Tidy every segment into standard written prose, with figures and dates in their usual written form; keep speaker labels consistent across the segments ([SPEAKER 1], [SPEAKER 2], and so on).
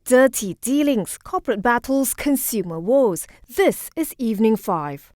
[SPEAKER 1] Dirty dealings, corporate battles, consumer woes. This is Evening 5.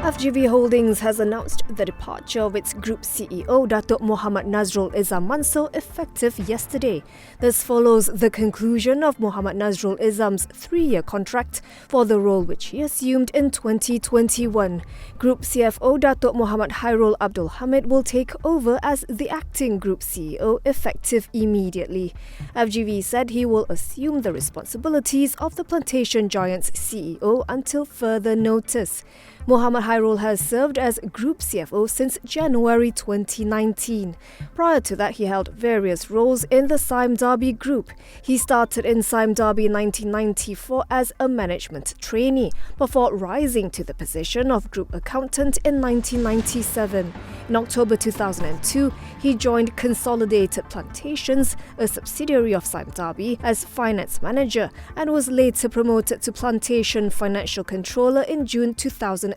[SPEAKER 1] FGV Holdings has announced the departure of its Group CEO, Datuk Mohammad Nazrul Izam effective yesterday. This follows the conclusion of Mohammad Nazrul Izam's 3-year contract for the role which he assumed in 2021. Group CFO Datuk Mohd Hairul Abdul Hamid will take over as the acting Group CEO effective immediately. FGV said he will assume the responsibilities of the plantation giant's CEO until further notice. Mohammad Hairul has served as Group CFO since January 2019. Prior to that, he held various roles in the Sime Darby Group. He started in Sime Darby in 1994 as a management trainee, before rising to the position of Group Accountant in 1997. In October 2002, he joined Consolidated Plantations, a subsidiary of Sime Darby, as Finance Manager and was later promoted to Plantation Financial Controller in June 2005.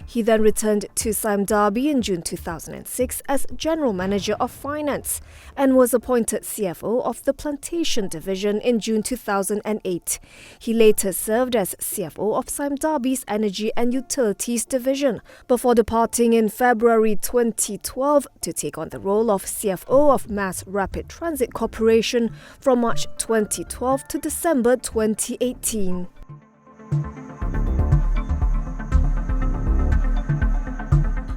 [SPEAKER 1] He then returned to Sime Darby in June 2006 as General Manager of Finance and was appointed CFO of the Plantation Division in June 2008. He later served as CFO of Sime Darby's Energy and Utilities Division before departing in February 2012 to take on the role of CFO of Mass Rapid Transit Corporation from March 2012 to December 2018.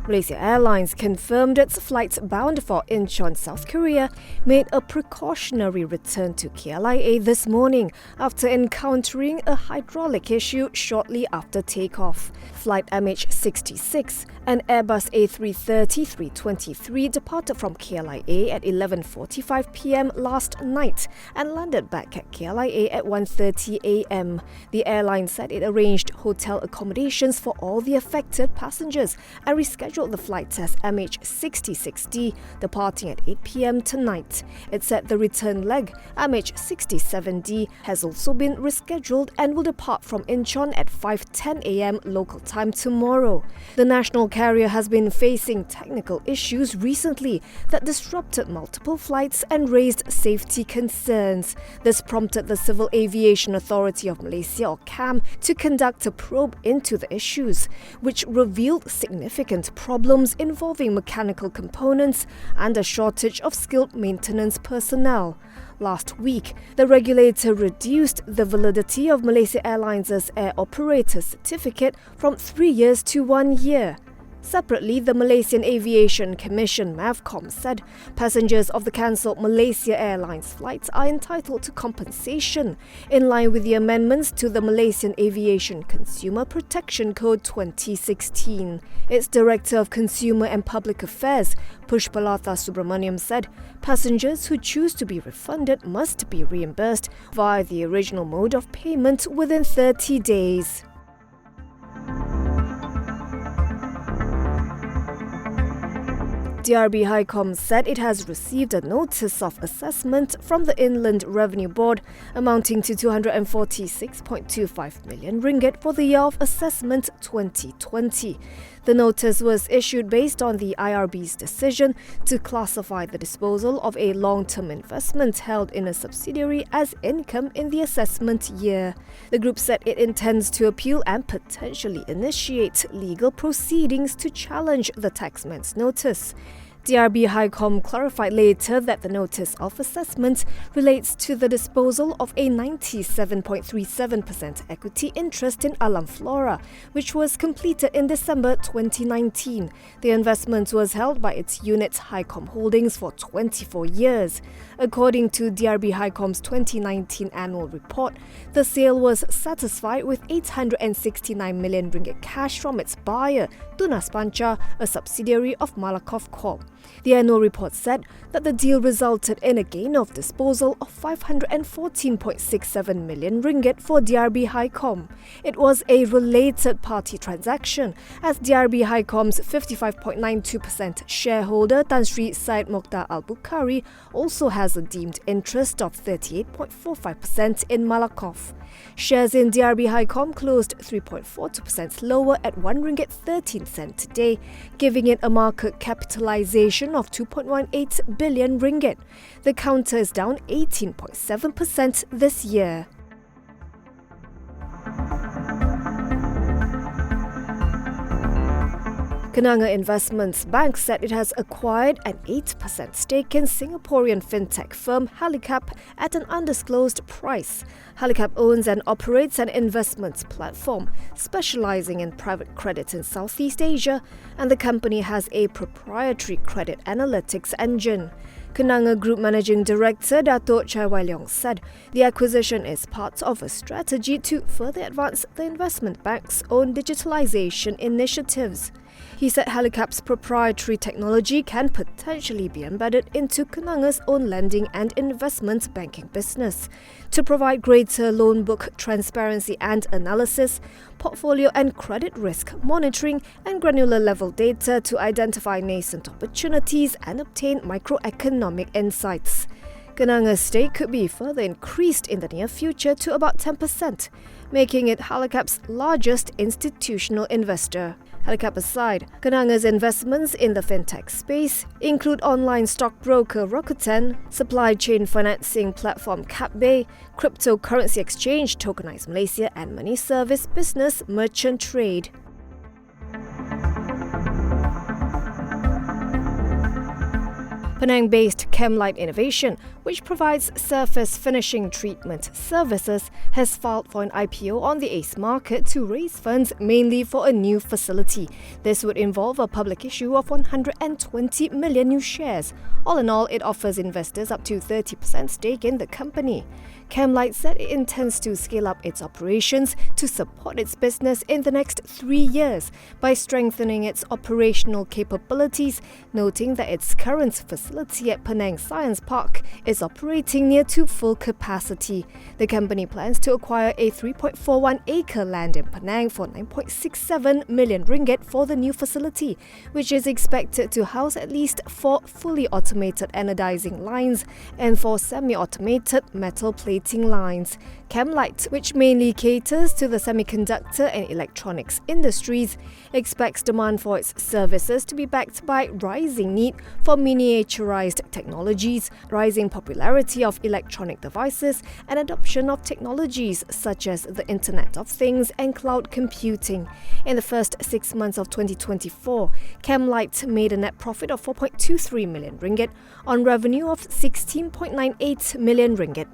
[SPEAKER 1] Malaysia Airlines confirmed its flights bound for Incheon, South Korea, made a precautionary return to KLIA this morning after encountering a hydraulic issue shortly after takeoff. Flight MH66, an Airbus A330-323, departed from KLIA at 11:45 p.m. last night and landed back at KLIA at 1:30 a.m. The airline said it arranged hotel accommodations for all the affected passengers and rescheduled the flight as MH66D, departing at 8 p.m. tonight. It said the return leg, MH67D, has also been rescheduled and will depart from Incheon at 5:10 a.m. local time tomorrow. The national carrier has been facing technical issues recently that disrupted multiple flights and raised safety concerns. This prompted the Civil Aviation Authority of Malaysia, or CAM, to conduct a probe into the issues, which revealed significant problems involving mechanical components and a shortage of skilled maintenance personnel. Last week, the regulator reduced the validity of Malaysia Airlines' Air Operator Certificate from 3 years to 1 year. Separately, the Malaysian Aviation Commission (MAVCOM) said passengers of the cancelled Malaysia Airlines flights are entitled to compensation in line with the amendments to the Malaysian Aviation Consumer Protection Code 2016. Its Director of Consumer and Public Affairs, Pushpalatha Subramaniam, said passengers who choose to be refunded must be reimbursed via the original mode of payment within 30 days. DRB-Hicom said it has received a notice of assessment from the Inland Revenue Board amounting to 246.25 million ringgit for the year of assessment 2020. The notice was issued based on the IRB's decision to classify the disposal of a long-term investment held in a subsidiary as income in the assessment year. The group said it intends to appeal and potentially initiate legal proceedings to challenge the taxman's notice. DRB-Hicom clarified later that the notice of assessment relates to the disposal of a 97.37% equity interest in Alam Flora, which was completed in December 2019. The investment was held by its unit Hicom Holdings for 24 years. According to DRB-Hicom's 2019 annual report, the sale was satisfied with 869 million ringgit cash from its buyer, Tunas Panca, a subsidiary of Malakoff Corp. The annual report said that the deal resulted in a gain of disposal of 514.67 million ringgit for DRB-Hicom. It was a related party transaction, as DRB-Hicom's 55.92% shareholder Tan Sri Syed Mokhtar Al-Bukhari also has a deemed interest of 38.45% in Malakoff. Shares in DRB-Hicom closed 3.42% lower at 1 ringgit 13 cent today, giving it a market capitalization valuation of 2.18 billion ringgit. The counter is down 18.7% this year. Kenanga Investment Bank said it has acquired an 8% stake in Singaporean fintech firm Helicap at an undisclosed price. Helicap owns and operates an investments platform specializing in private credit in Southeast Asia, and the company has a proprietary credit analytics engine. Kenanga Group Managing Director Dato' Chai Wai Leong said the acquisition is part of a strategy to further advance the investment bank's own digitalization initiatives. He said Helicap's proprietary technology can potentially be embedded into Kenanga's own lending and investment banking business to provide greater loan book transparency and analysis, portfolio and credit risk monitoring, and granular level data to identify nascent opportunities and obtain microeconomic insights. Kenanga's stake could be further increased in the near future to about 10%, making it Helicap's largest institutional investor. Helicap aside, Kenanga's investments in the fintech space include online stockbroker Rakuten, supply chain financing platform Capbay, cryptocurrency exchange Tokenized Malaysia, and money service business Merchant Trade. Penang-based Chemlite Innovation, which provides surface finishing treatment services, has filed for an IPO on the ACE market to raise funds mainly for a new facility. This would involve a public issue of 120 million new shares. All in all, it offers investors up to 30% stake in the company. Chemlite said it intends to scale up its operations to support its business in the next 3 years by strengthening its operational capabilities, noting that its current facility at Penang Science Park is operating near to full capacity. The company plans to acquire a 3.41-acre land in Penang for 9.67 million ringgit for the new facility, which is expected to house at least 4 fully automated anodizing lines and 4 semi-automated metal plating lines. Chemlite, which mainly caters to the semiconductor and electronics industries, expects demand for its services to be backed by rising need for miniaturized technologies, rising popularity of electronic devices, and adoption of technologies such as the Internet of Things and cloud computing. In the first 6 months of 2024, Chemlite made a net profit of 4.23 million ringgit on revenue of 16.98 million ringgit.